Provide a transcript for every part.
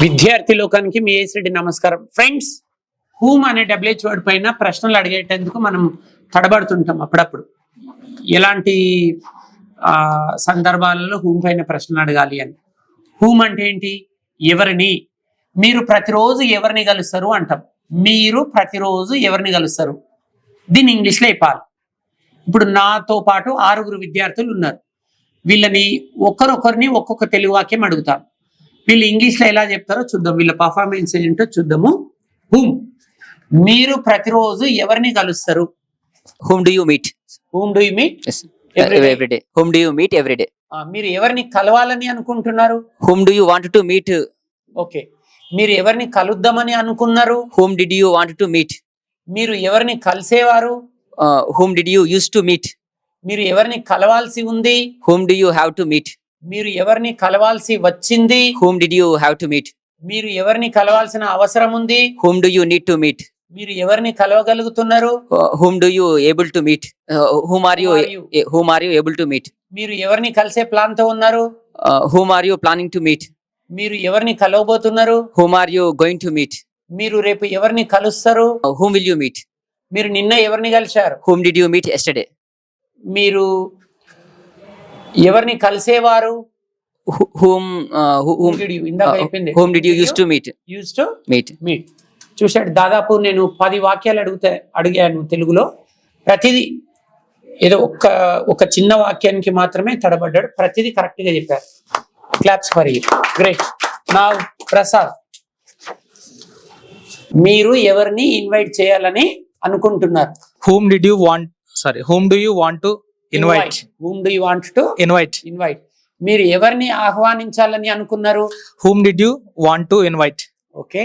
విద్యార్థి లోకానికి మీ ఏసిరెడ్డి నమస్కారం. ఫ్రెండ్స్, హూమ్ అనే డబ్ల్యూహెచ్ వర్డ్ పైన ప్రశ్నలు అడిగేటందుకు మనం తడబడుతుంటాం అప్పుడప్పుడు. ఎలాంటి సందర్భాలలో హూమ్ పైన ప్రశ్నలు అడగాలి అని. హూమ్ అంటే ఏంటి? ఎవరిని. మీరు ప్రతిరోజు ఎవరిని కలుస్తారు అంటాం. మీరు ప్రతిరోజు ఎవరిని కలుస్తారు, దీన్ని ఇంగ్లీష్లో చెప్పాలి. ఇప్పుడు నాతో పాటు 6 విద్యార్థులు ఉన్నారు. వీళ్ళని ఒకరొకరిని ఒక్కొక్క తెలుగు వాక్యం అడుగుతాం. వీళ్ళు ఇంగ్లీష్లో ఎలా చెప్తారో చూద్దాం. వీళ్ళ పర్ఫార్మెన్స్ ఏంటో చూద్దాము. హూమ్, మీరు ప్రతిరోజు ఎవరిని కలుస్తారు? Whom do you meet? Whom do you meet? Yes. Every day. Whom do you meet every day? మీరు ఎవరిని కలవాలని అనుకుంటున్నారు? Whom do you want to meet? Okay. మీరు ఎవరిని కలుద్దామని అనుకున్నారు? Whom did you want to meet? మీరు ఎవరిని కలిసేవారు? Whom did you used to meet? మీరు ఎవరిని కలవాల్సి ఉంది? Whom do you have to meet? మీరు ఎవరిని కలవాల్సి వచ్చింది? Whom did you have to meet? మీరు ఎవరిని కలవాల్సిన అవసరం ఉంది? Whom do you need to meet? మీరు ఎవరిని కలవగలుగుతున్నారు? Whom do you able to meet? Whom are you able to meet? మీరు ఎవరిని కలిసే ప్లాన్ తో ఉన్నారు? Whom are you planning to meet? మీరు ఎవరిని కలవబోతున్నారు? Whom are you going to meet? మీరు రేపు ఎవరిని కలుస్తారు? Whom will you meet? మీరు నిన్న ఎవరిని కలిశారు? Whom did you meet yesterday? మీరు ఎవరిని కలిసేవారు? Whom ఇందాక did you used to meet? Used to Meet. Meet. చూశాడు, దాదాపు నేను 10 వాక్యాలు అడిగాను తెలుగులో. ప్రతిదీ ఏదో ఒక చిన్న వాక్యానికి మాత్రమే తడబడ్డాడు. ప్రతిదీ కరెక్ట్ గా చెప్పారు. Claps for you. గ్రేట్. నా ప్రసాద్, మీరు ఎవరిని ఇన్వైట్ చేయాలని అనుకుంటున్నారు? Whom do you want to invite? Whom do you want to Invite. మీరు ఎవరిని ఆహ్వానించాలని అనుకున్నారు? Whom did you want to invite? Okay.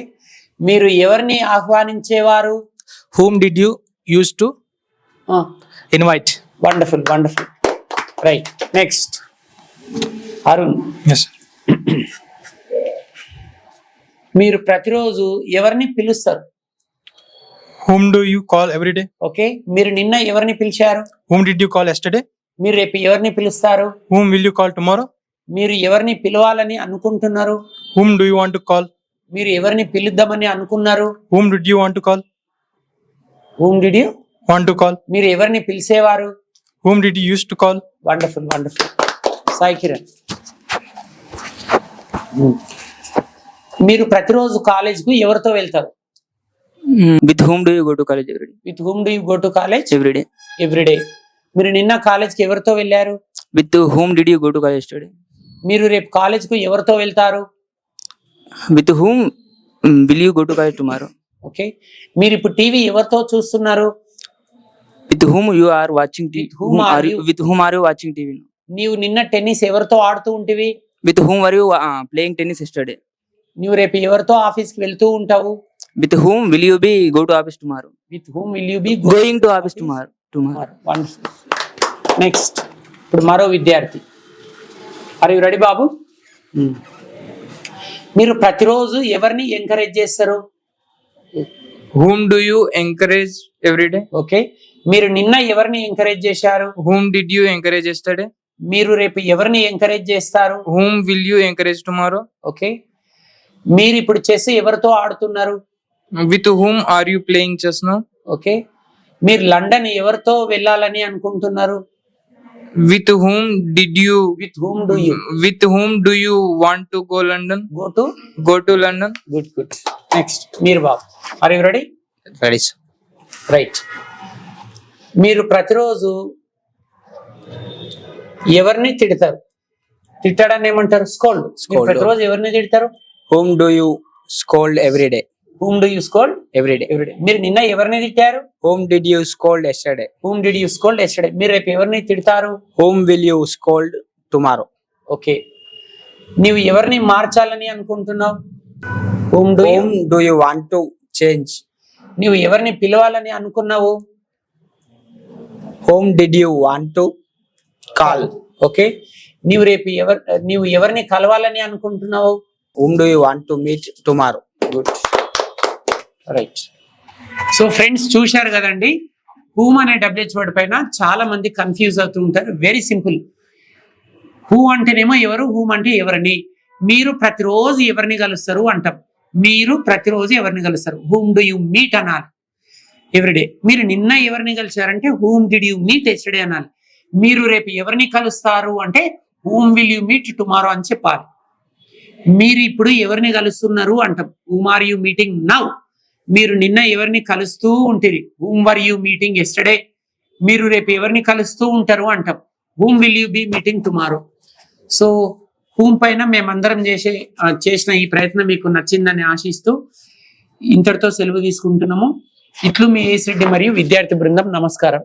మీరు ఎవరిని ఆహ్వానించేవారు? Whom did you used to invite? Wonderful. Right. Next Arun, Yes, sir. మీరు ప్రతిరోజు ఎవరిని పిలుస్తారు? Whom do you call every day? Okay. మీరు నిన్న ఎవరిని పిలిచారు? Whom did you call yesterday? మీరు రేపు ఎవరిని పిలుస్తారు? Whom will you call tomorrow? మీరు ఎవరిని పిలవాలని అనుకుంటున్నారు? Whom do you want to call? మీరు ఎవరిని పిలుద్దామని అనుకున్నారు? Whom did you want to call? Whom did you Want to call? మీరు ఎవరిని పిలిచేవారు? Whom did you used to call? Wonderful. Sai Kiran, మీరు ప్రతిరోజు కాలేజ్ కు ఎవరితో వెళ్తారు? With whom do you go to college every day? With whom do you go to college? Every day. Everyday. మీరు నిన్న కాలేజ్ కి ఎవరితో వెళ్ళారు? With whom did you go to college yesterday? మీరు రేపు కాలేజ్ కు ఎవరితో వెళ్తారు? With whom will you go to college tomorrow? Okay. మీరు ఇప్పుడు టీవీ ఎవరితో చూస్తున్నారు? With whom you are watching TV? With whom are you- With whom are you watching TV now? నీవు నిన్న టెన్నిస్ ఎవరితో ఆడుతూ ఉంటివి? With whom were you playing tennis yesterday? నువ్వు రేపు ఎవరితో ఆఫీస్ కి వెళ్తూ ఉంటావు? With whom will you be go to office tomorrow? With whom will you be Going to office tomorrow. Wonderful. Next ఇప్పుడు మరో విద్యార్థి. ఆర్ యు రెడీ బాబు? మీరు ప్రతిరోజు ఎవరిని ఎంకరేజ్ చేస్తారు? Whom do you encourage every day? Okay. మీరు నిన్న ఎవరిని ఎంకరేజ్ చేశారు? Whom did you encourage yesterday? మీరు రేపు ఎవరిని ఎంకరేజ్ చేస్తారు? Whom will you encourage tomorrow? Okay. మీరు ఇప్పుడు చెస్ ఎవరితో ఆడుతున్నారు? With whom are you playing chess now? Okay. మీరు లండన్ ఎవరితో వెళ్ళాలని అనుకుంటున్నారు? With whom did you? With whom do you With whom do you want to go London? Go to? London. Good. Next మీరు బాబు. Are you ready? Ready, sir. Right. మీరు ప్రతిరోజు ఎవరిని తిడతారు? తిట్టడాన్ని ఏమంటారు? స్కోల్డ్. Scold. ప్రతిరోజు ఎవరిని తిడతారు? Whom do you scold every day? Whom do you scold? Every day. Everyday. మీరు నిన్న ఎవరిని తిట్టారు? Whom did you scold yesterday? Whom did you scold yesterday. మీరు రేపు ఎవరిని తిడతారు? Whom will you scold tomorrow? Okay. నీవు ఎవరిని మార్చాలని అనుకుంటున్నావు? Whom do you. Whom do you want to change? నీవు ఎవరిని పిలవాలని అనుకున్నావు? Whom did you want to call? Okay. నీవు ఎవరిని కలవాలని అనుకుంటున్నావు? Whom do you want to meet tomorrow? Good. Right. So friends, చూశారు కదండి, హూమ్ అనే డబ్ల్యూహెచ్ వర్డ్ పైన చాలా మంది కన్ఫ్యూజ్ అవుతూ ఉంటారు. Very simple. హూ అంటేనేమో ఎవరు, హూమ్ అంటే ఎవరిని. మీరు ప్రతిరోజు ఎవరిని కలుస్తారు అంటాం. మీరు ప్రతిరోజు ఎవరిని కలుస్తారు, హూమ్ డు యూ మీట్ అనాలి ఎవ్రీడే. మీరు నిన్న ఎవరిని కలిసారంటే whom did you meet yesterday అనాలి. మీరు రేపు ఎవరిని కలుస్తారు అంటే whom will you meet tomorrow అని చెప్పాలి. మీరు ఇప్పుడు ఎవరిని కలుస్తున్నారు అంటాం, whom are you meeting now. మీరు నిన్న ఎవరిని కలుస్తూ ఉంటుంది, whom were you meeting yesterday. మీరు రేపు ఎవరిని కలుస్తూ ఉంటారు అంటాం, whom will you be meeting tomorrow. So whom పైన మేమందరం చేసిన ఈ ప్రయత్నం మీకు నచ్చిందని ఆశిస్తూ ఇంతటితో సెలవు తీసుకుంటున్నాము. ఇట్లు మీ ఏస్ రెడ్డి మరియు విద్యార్థి బృందం. నమస్కారం.